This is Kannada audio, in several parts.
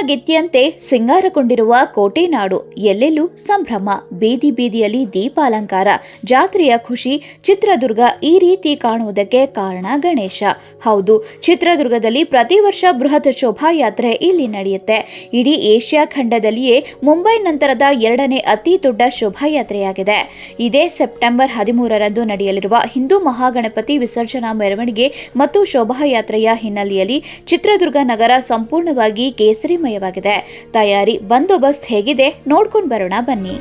ಗೆತ್ತಿಯಂತೆ ಸಿಂಗಾರಗೊಂಡಿರುವ ಕೋಟೆನಾಡು, ಎಲ್ಲೆಲ್ಲೂ ಸಂಭ್ರಮ, ಬೀದಿ ಬೀದಿಯಲ್ಲಿ ದೀಪಾಲಂಕಾರ, ಜಾತ್ರೆಯ ಖುಷಿ. ಚಿತ್ರದುರ್ಗ ಈ ರೀತಿ ಕಾಣುವುದಕ್ಕೆ ಕಾರಣ ಗಣೇಶ. ಹೌದು, ಚಿತ್ರದುರ್ಗದಲ್ಲಿ ಪ್ರತಿ ವರ್ಷ ಬೃಹತ್ ಶೋಭಾಯಾತ್ರೆ ಇಲ್ಲಿ ನಡೆಯುತ್ತೆ. ಇಡೀ ಏಷ್ಯಾ ಖಂಡದಲ್ಲಿಯೇ ಮುಂಬೈ ನಂತರದ 2ನೇ ಅತಿ ದೊಡ್ಡ ಶೋಭಾಯಾತ್ರೆಯಾಗಿದೆ. ಇದೇ ಸೆಪ್ಟೆಂಬರ್ 13ರಂದು ನಡೆಯಲಿರುವ ಹಿಂದೂ ಮಹಾಗಣಪತಿ ವಿಸರ್ಜನಾ ಮೆರವಣಿಗೆ ಮತ್ತು ಶೋಭಾಯಾತ್ರೆಯ ಹಿನ್ನೆಲೆಯಲ್ಲಿ ಚಿತ್ರದುರ್ಗ ನಗರ ಸಂಪೂರ್ಣವಾಗಿ ಕೇಸರಿಮಯವಾಗಿದೆ. ತಯಾರಿ, ಬಂದೋಬಸ್ತ್ ಹೇಗಿದೆ ನೋಡ್ಕೊಂಡು ಬರೋಣ ಬನ್ನಿ.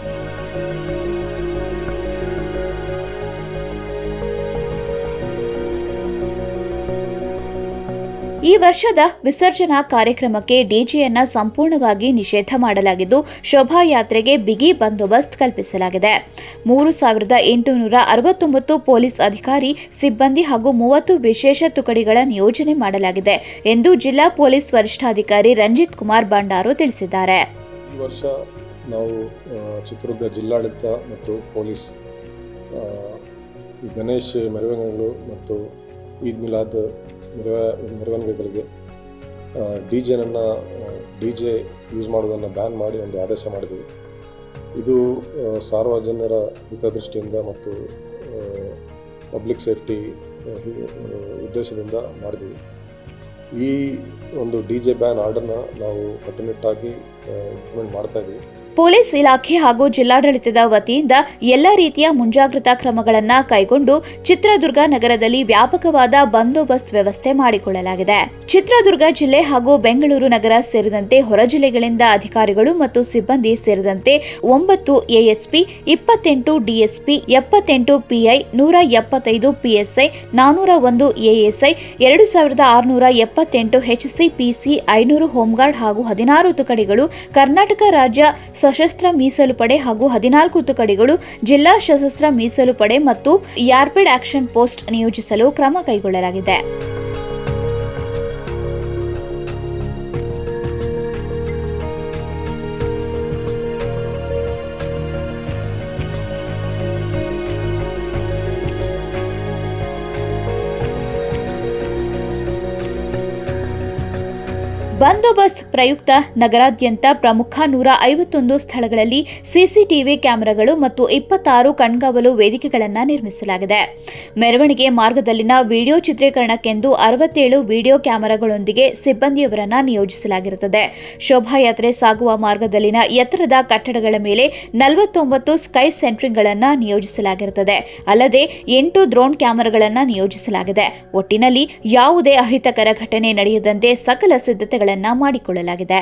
ಈ ವರ್ಷದ ವಿಸರ್ಜನಾ ಕಾರ್ಯಕ್ರಮಕ್ಕೆ ಡಿಜೆಯನ್ನ ಸಂಪೂರ್ಣವಾಗಿ ನಿಷೇಧ ಮಾಡಲಾಗಿದ್ದು, ಶೋಭಾಯಾತ್ರೆಗೆ ಬಿಗಿ ಬಂದೋಬಸ್ತ್ ಕಲ್ಪಿಸಲಾಗಿದೆ. 3869 ಪೊಲೀಸ್ ಅಧಿಕಾರಿ, ಸಿಬ್ಬಂದಿ ಹಾಗೂ 30 ವಿಶೇಷ ತುಕಡಿಗಳ ನಿಯೋಜನೆ ಮಾಡಲಾಗಿದೆ ಎಂದು ಜಿಲ್ಲಾ ಪೊಲೀಸ್ ವರಿಷ್ಠಾಧಿಕಾರಿ ರಂಜಿತ್ ಕುಮಾರ್ ಬಂಡಾರು ತಿಳಿಸಿದ್ದಾರೆ. ಈ ವರ್ಷ ನಾವು ಚಿತ್ರದುರ್ಗ ಜಿಲ್ಲಾಡಳಿತ ಮತ್ತು ಪೊಲೀಸ್ ಗಣೇಶ್ ಮೆರವಣಿಗೆಗಳು ಮತ್ತು ಈದ್ ಮಿಲಾದ್ ಮೆರವಣಿಗೆಗಳಿಗೆ ಡಿಜೆ ಯೂಸ್ ಮಾಡೋದನ್ನು ಬ್ಯಾನ್ ಮಾಡಿ ಒಂದು ಆದೇಶ ಮಾಡಿದ್ದೀವಿ. ಇದು ಸಾರ್ವಜನಿಕರ ಹಿತದೃಷ್ಟಿಯಿಂದ ಮತ್ತು ಪಬ್ಲಿಕ್ ಸೇಫ್ಟಿ ಉದ್ದೇಶದಿಂದ ಮಾಡಿದ್ದೀವಿ. ಈ ಒಂದು ಡಿಜೆ ಬ್ಯಾನ್ ಆರ್ಡರ್ನ ನಾವು ಕಟ್ಟುನಿಟ್ಟಾಗಿ ಇಂಪ್ಲಿಮೆಂಟ್ ಮಾಡ್ತಾ ಇದ್ದೀವಿ. ಪೊಲೀಸ್ ಇಲಾಖೆ ಹಾಗೂ ಜಿಲ್ಲಾಡಳಿತದ ವತಿಯಿಂದ ಎಲ್ಲ ರೀತಿಯ ಮುಂಜಾಗ್ರತಾ ಕ್ರಮಗಳನ್ನು ಕೈಗೊಂಡು ಚಿತ್ರದುರ್ಗ ನಗರದಲ್ಲಿ ವ್ಯಾಪಕವಾದ ಬಂದೋಬಸ್ತ್ ವ್ಯವಸ್ಥೆ ಮಾಡಿಕೊಳ್ಳಲಾಗಿದೆ. ಚಿತ್ರದುರ್ಗ ಜಿಲ್ಲೆ ಹಾಗೂ ಬೆಂಗಳೂರು ನಗರ ಸೇರಿದಂತೆ ಹೊರ ಜಿಲ್ಲೆಗಳಿಂದ ಅಧಿಕಾರಿಗಳು ಮತ್ತು ಸಿಬ್ಬಂದಿ ಸೇರಿದಂತೆ 9 ASP, 28 DSP, 78 PI, 175 PSI, 401 ASI, 2678 HC PC, 500 home guard ಹಾಗೂ 16 ತುಕಡಿಗಳು, ಕರ್ನಾಟಕ ರಾಜ್ಯ ಸಶಸ್ತ್ರ ಮೀಸಲು ಪಡೆ ಹಾಗೂ 14 ತುಕಡಿಗಳು, ಜಿಲ್ಲಾ ಸಶಸ್ತ್ರ ಮೀಸಲು ಪಡೆ ಮತ್ತು ರ್ಯಾಪಿಡ್ ಆಕ್ಷನ್ ಪೋಸ್ಟ್ ನಿಯೋಜಿಸಲು ಕ್ರಮ ಕೈಗೊಳ್ಳಲಾಗಿದೆ. ಬಂದೋಬಸ್ತ್ ಪ್ರಯುಕ್ತ ನಗರಾದ್ಯಂತ ಪ್ರಮುಖ 151 ಸ್ಥಳಗಳಲ್ಲಿ ಸಿಸಿಟಿವಿ ಕ್ಯಾಮೆರಾಗಳು ಮತ್ತು 26 ಕಣ್ಗಾವಲು ವೇದಿಕೆಗಳನ್ನು ನಿರ್ಮಿಸಲಾಗಿದೆ. ಮೆರವಣಿಗೆ ಮಾರ್ಗದಲ್ಲಿನ ವಿಡಿಯೋ ಚಿತ್ರೀಕರಣಕ್ಕೆಂದು 67 ವಿಡಿಯೋ ಕ್ಯಾಮೆರಾಗಳೊಂದಿಗೆ ಸಿಬ್ಬಂದಿಯವರನ್ನು ನಿಯೋಜಿಸಲಾಗಿರುತ್ತದೆ. ಶೋಭಾಯಾತ್ರೆ ಸಾಗುವ ಮಾರ್ಗದಲ್ಲಿನ ಎತ್ತರದ ಕಟ್ಟಡಗಳ ಮೇಲೆ 49 ಸ್ಕೈ ಸೆಂಟ್ರಿಂಗ್ಗಳನ್ನು ನಿಯೋಜಿಸಲಾಗಿರುತ್ತದೆ. ಅಲ್ಲದೆ 8 ಡ್ರೋನ್ ಕ್ಯಾಮೆರಾಗಳನ್ನು ನಿಯೋಜಿಸಲಾಗಿದೆ. ಒಟ್ಟಿನಲ್ಲಿ ಯಾವುದೇ ಅಹಿತಕರ ಘಟನೆ ನಡೆಯದಂತೆ ಸಕಲ ಸಿದ್ಧತೆಗಳನ್ನು ಮಾಡಿಕೊಳ್ಳಲಾಗಿದೆ.